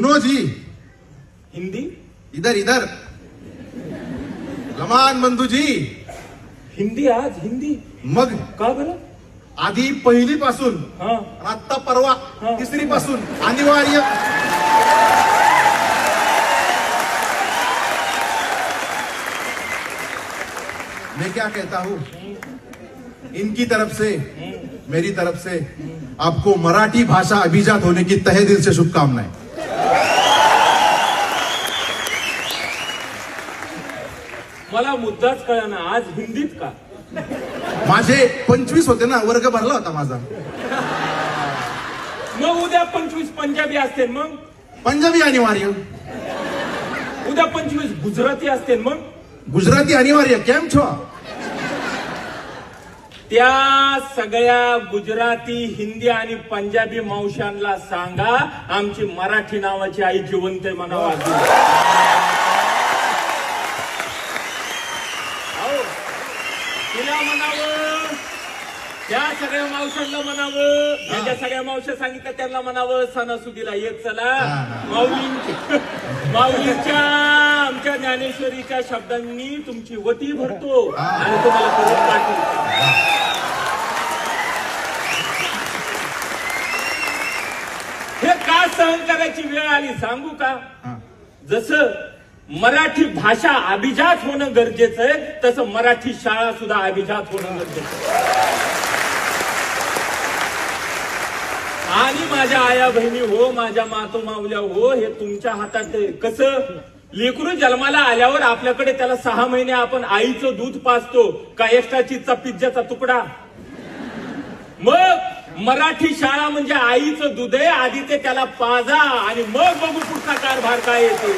सुनो जी, हिंदी इधर इधर लमान बंधू जी. हिंदी आज हिंदी मग का बरं? आधी पहिली पासून, हा आता परवा हा. तिसरी पासून अनिवार्य. मैं क्या कहता हूँ, इनकी तरफ से मेरी तरफ से आपको मराठी भाषा अभिजात होने की तहे दिल से शुभकामनाएं. मला मुद्दाच कळना आज हिंदीत का? माझे 25 होते ना, वर्ग भरला होता माझा. मग उद्या 25 पंजाबी असते मग पंजाबी अनिवार्य, उद्या 25 गुजराती असते मग गुजराती अनिवार्य. केम छो? त्या सगळ्या गुजराती हिंदी आणि पंजाबी मावशांना सांगा आमची मराठी नावाची आई जिवंत आहे म्हणावं. तिला म्हणावं, त्या सगळ्या मावशांना म्हणावं, ज्या सगळ्या मावश्या सांगितलं त्यांना म्हणावं सणासुदीला येत चला. माऊलींच्या आमच्या ज्ञानेश्वरीच्या शब्दांनी तुमची वटी भरतो आणि तुम्हाला परत पाठवतो. हे का सहन करायची वेळ आली सांगू का? जसं मराठी भाषा अभिजात होणं गरजेचं आहे तसं मराठी शाळा सुद्धा अभिजात होणं गरजेचं आहे. आणि माझ्या आया बहिणी हो, माझ्या मातो मावल्या हो, हे तुमच्या हातात आहे. कसं लेकरू जन्माला आल्यावर आपल्याकडे त्याला 6 महिने आपण आईचं दूध पाजतो का एक्स्ट्रा चीजचा पिझ्झाचा तुकडा? मग मराठी शाळा म्हणजे आईचं दूध आहे, आधी ते त्याला पाजा आणि मग बघू पुढचा कारभार काय येतो.